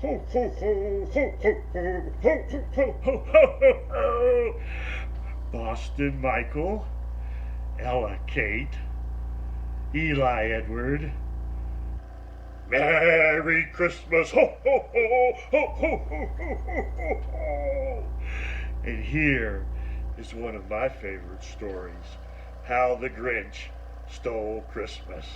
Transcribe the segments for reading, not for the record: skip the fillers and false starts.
Ho, ho, ho, ho, ho, ho, ho, ho, ho, ho, ho. Boston Michael, Ella Kate, Eli Edward. Merry Christmas! Ho, ho, ho, ho, ho, ho, ho, ho, ho. And here is one of my favorite stories, How the Grinch Stole Christmas.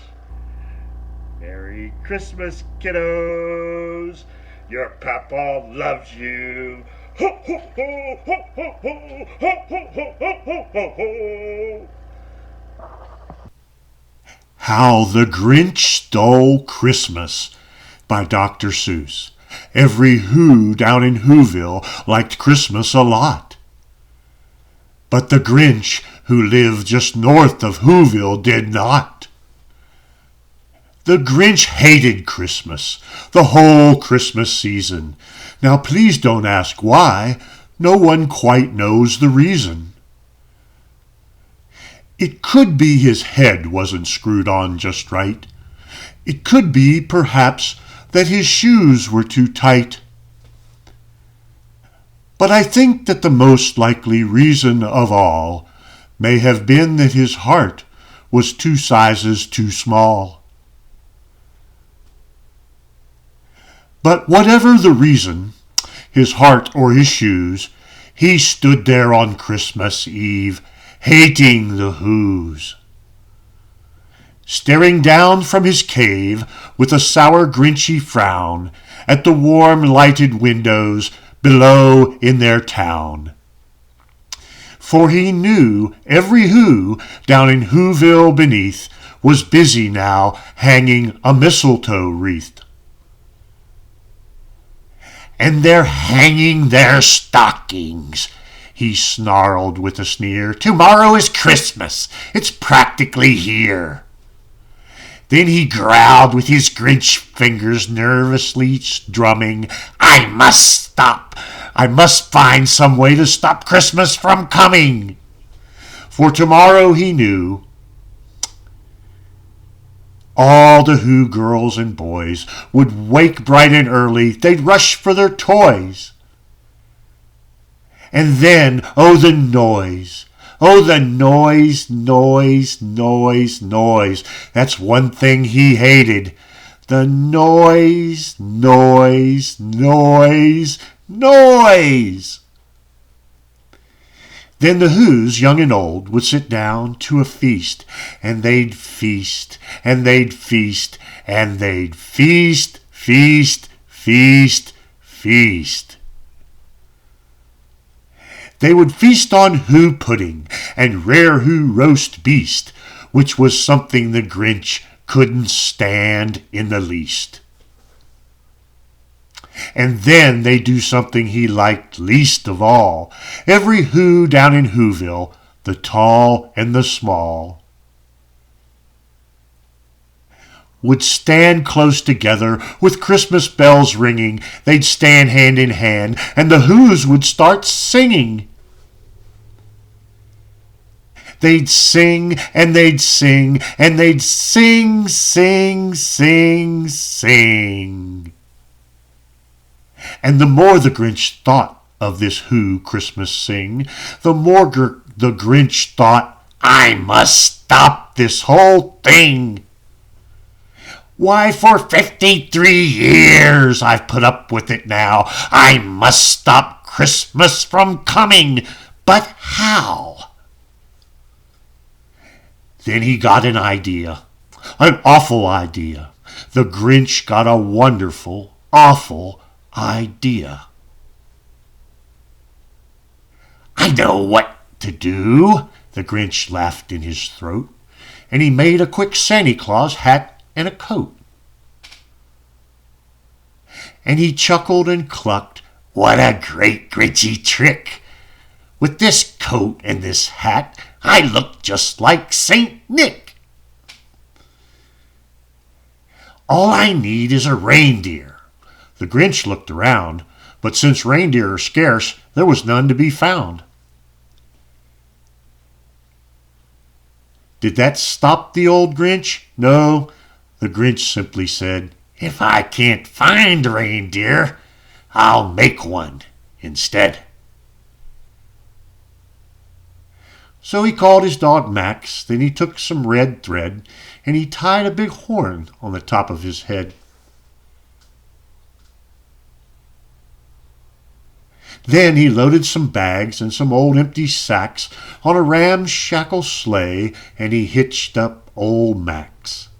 Merry Christmas, kiddos! Your Pap-Paw loves you. Ho, ho, ho, ho, ho, ho, ho, ho, ho, ho, ho, ho. How the Grinch Stole Christmas by Dr. Seuss. Every Who down in Whoville liked Christmas a lot. But the Grinch, who lived just north of Whoville, did not. The Grinch hated Christmas, the whole Christmas season. Now please don't ask why. No one quite knows the reason. It could be his head wasn't screwed on just right. It could be, perhaps, that his shoes were too tight. But I think that the most likely reason of all may have been that his heart was 2 sizes too small. But whatever the reason, his heart or his shoes, he stood there on Christmas Eve, hating the Whos. Staring down from his cave with a sour Grinchy frown at the warm lighted windows below in their town. For he knew every Who down in Whoville beneath was busy now hanging a mistletoe wreath. And they're hanging their stockings, he snarled with a sneer. Tomorrow is Christmas. It's practically here. Then he growled with his Grinch fingers nervously drumming. I must stop. I must find some way to stop Christmas from coming. For tomorrow, he knew, all the Who girls and boys would wake bright and early. They'd rush for their toys. And then, oh, the noise. Oh, the noise, noise, noise, noise. That's one thing he hated. The noise, noise, noise, noise. Then the Whos, young and old, would sit down to a feast, and they'd feast, and they'd feast, and they'd feast, feast, feast, feast. They would feast on Who pudding and rare Who roast beast, which was something the Grinch couldn't stand in the least. And then they do something he liked least of all. Every Who down in Whoville, the tall and the small, would stand close together with Christmas bells ringing. They'd stand hand in hand, and the Whos would start singing. They'd sing, and they'd sing, and they'd sing, sing, sing, sing. And the more the Grinch thought of this Who Christmas sing, the more the Grinch thought, I must stop this whole thing. Why, for 53 years I've put up with it now. I must stop Christmas from coming. But how? Then he got an idea, an awful idea. The Grinch got a wonderful, awful idea. I know what to do, the Grinch laughed in his throat, and he made a quick Santa Claus hat and a coat. And he chuckled and clucked, what a great Grinchy trick! With this coat and this hat, I look just like Saint Nick. All I need is a reindeer. The Grinch looked around, but since reindeer are scarce, there was none to be found. Did that stop the old Grinch? No, the Grinch simply said, If I can't find a reindeer, I'll make one instead. So he called his dog Max, then he took some red thread, and he tied a big horn on the top of his head. Then he loaded some bags and some old empty sacks on a ramshackle sleigh, and he hitched up old Max.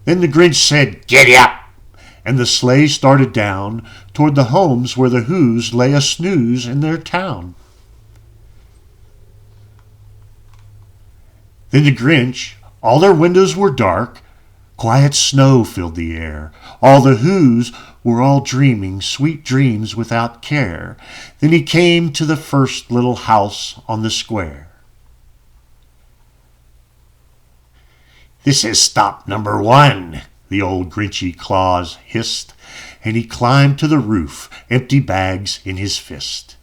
Then the Grinch said, "Giddy up!" and the sleigh started down toward the homes where the Whos lay a snooze in their town. Then the Grinch, all their windows were dark, quiet snow filled the air. All the Whos were all dreaming sweet dreams without care. Then he came to the first little house on the square. "This is stop number 1, the old Grinchy Claus hissed, and he climbed to the roof, empty bags in his fist.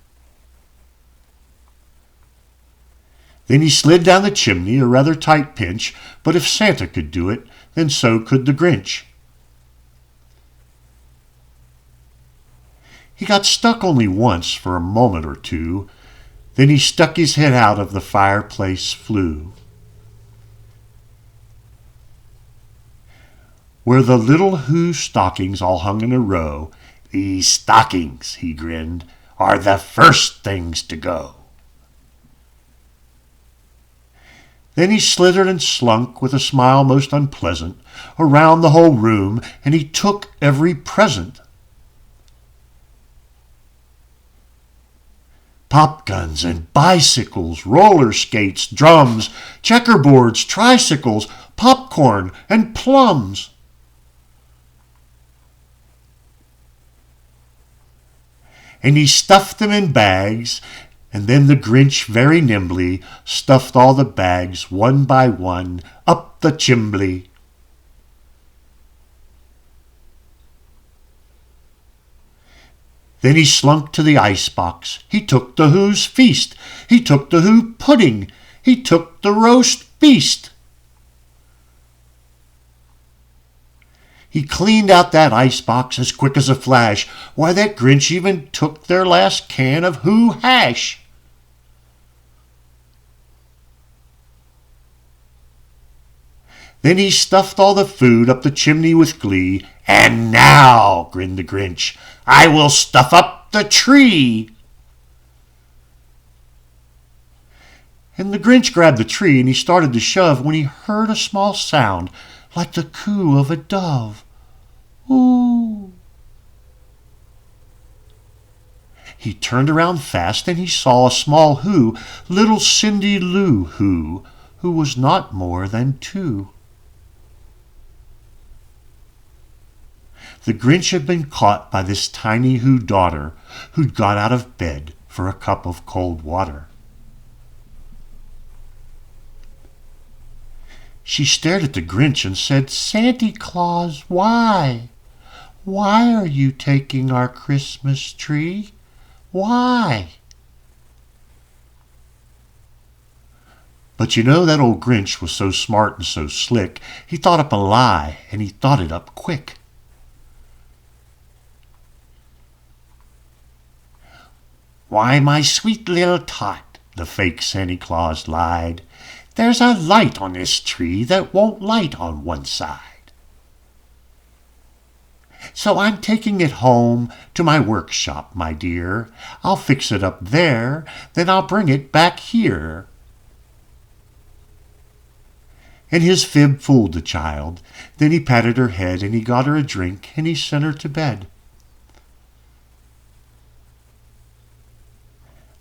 Then he slid down the chimney, a rather tight pinch, but if Santa could do it, then so could the Grinch. He got stuck only once for a moment or two, then he stuck his head out of the fireplace flue. Where the little Who stockings all hung in a row, "These stockings," he grinned, "are the first things to go." Then he slithered and slunk with a smile most unpleasant around the whole room, and he took every present. Pop guns and bicycles, roller skates, drums, checkerboards, tricycles, popcorn, and plums. And he stuffed them in bags, and then the Grinch very nimbly stuffed all the bags one by one up the chimbley. Then he slunk to the icebox. He took the Who's feast. He took the Who pudding. He took the roast beast. He cleaned out that icebox as quick as a flash. Why, that Grinch even took their last can of Who hash. Then he stuffed all the food up the chimney with glee. "And now," grinned the Grinch, "I will stuff up the tree." And the Grinch grabbed the tree and he started to shove when he heard a small sound like the coo of a dove. Ooh. He turned around fast and he saw a small Who, little Cindy Lou Who was not more than 2. The Grinch had been caught by this tiny Who daughter who'd got out of bed for a cup of cold water. She stared at the Grinch and said, "Santa Claus, why? Why are you taking our Christmas tree? Why?" But you know that old Grinch was so smart and so slick, he thought up a lie, and he thought it up quick. "Why, my sweet little tot," the fake Santa Claus lied, "there's a light on this tree that won't light on one side. So I'm taking it home to my workshop, my dear. I'll fix it up there, then I'll bring it back here." And his fib fooled the child. Then he patted her head and he got her a drink and he sent her to bed.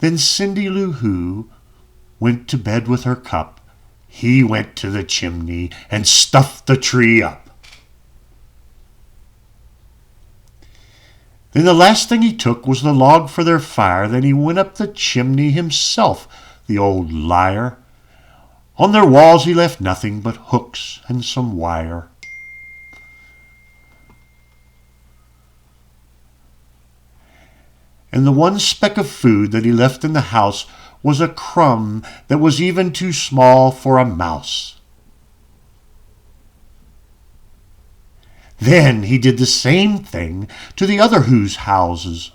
Then Cindy Lou Who went to bed with her cup. He went to the chimney and stuffed the tree up. Then the last thing he took was the log for their fire. Then he went up the chimney himself, the old liar. On their walls he left nothing but hooks and some wire. And the one speck of food that he left in the house was a crumb that was even too small for a mouse. Then he did the same thing to the other Who's houses,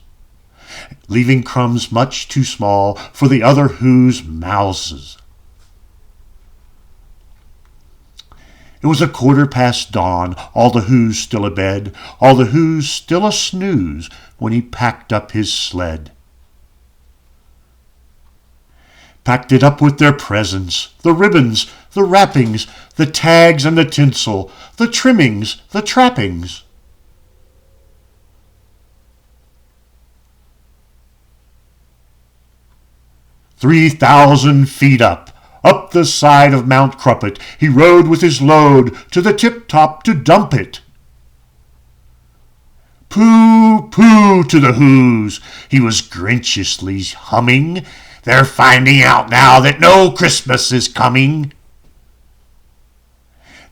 leaving crumbs much too small for the other Who's mouses. It was 1/4 past dawn, all the Who's still abed, all the Who's still a snooze, when he packed up his sled. Packed it up with their presents, the ribbons, the wrappings, the tags and the tinsel, the trimmings, the trappings. "3,000 feet up the side of Mount Crumpet, he rode with his load to the tip-top to dump it. Pooh, pooh to the Who's, he was grinchiously humming, they're finding out now that no Christmas is coming.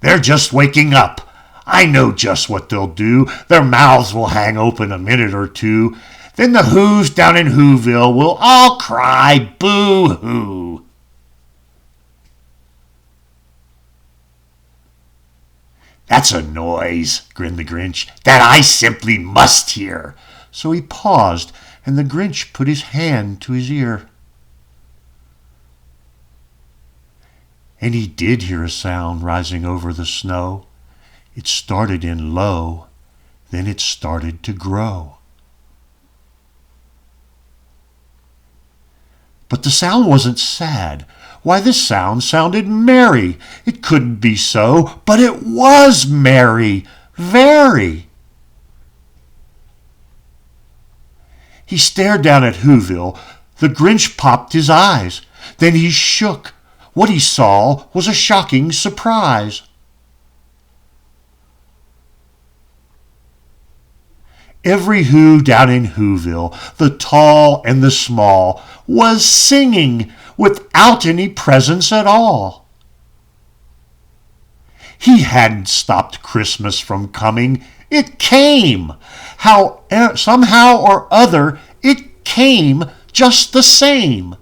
They're just waking up, I know just what they'll do, their mouths will hang open a minute or two, then the Who's down in Whoville will all cry boo-hoo." "That's a noise," grinned the Grinch, "that I simply must hear." So he paused, and the Grinch put his hand to his ear. And he did hear a sound rising over the snow. It started in low, then it started to grow. But the sound wasn't sad. Why, this sound sounded merry. It couldn't be so, but it was merry, very. He stared down at Whoville. The Grinch popped his eyes. Then he shook. What he saw was a shocking surprise. Every Who down in Whoville, the tall and the small, was singing without any presents at all. He hadn't stopped Christmas from coming. It came. Somehow or other, it came just the same.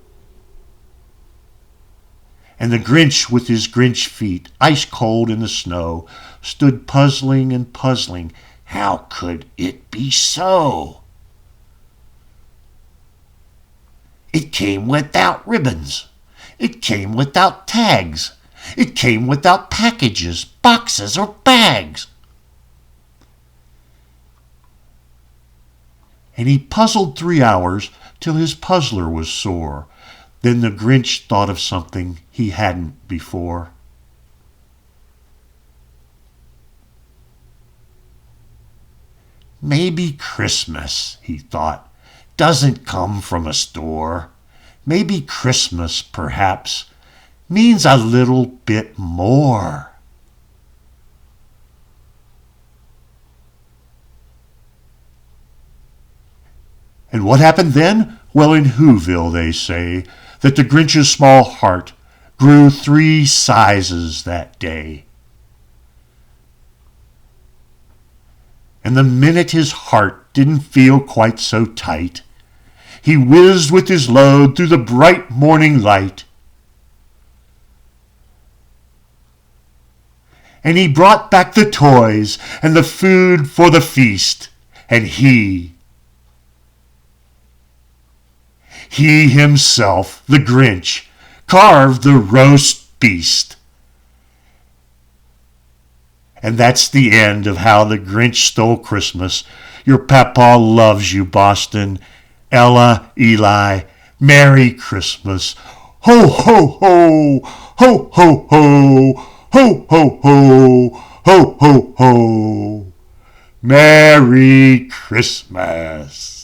And the Grinch with his Grinch feet, ice cold in the snow, stood puzzling and puzzling. How could it be so? It came without ribbons. It came without tags. It came without packages, boxes, or bags. And he puzzled 3 hours till his puzzler was sore. Then the Grinch thought of something he hadn't before. Maybe Christmas, he thought, doesn't come from a store. Maybe Christmas, perhaps, means a little bit more. And what happened then? Well, in Whoville they say that the Grinch's small heart grew 3 sizes that day. And the minute his heart didn't feel quite so tight, he whizzed with his load through the bright morning light. And he brought back the toys and the food for the feast, and he himself, the Grinch, carved the roast beast. And that's the end of How the Grinch Stole Christmas. Your Pap-Paw loves you, Boston. Ella, Eli, Merry Christmas. Ho, ho, ho, ho, ho, ho, ho, ho, ho, ho, ho, ho. Merry Christmas.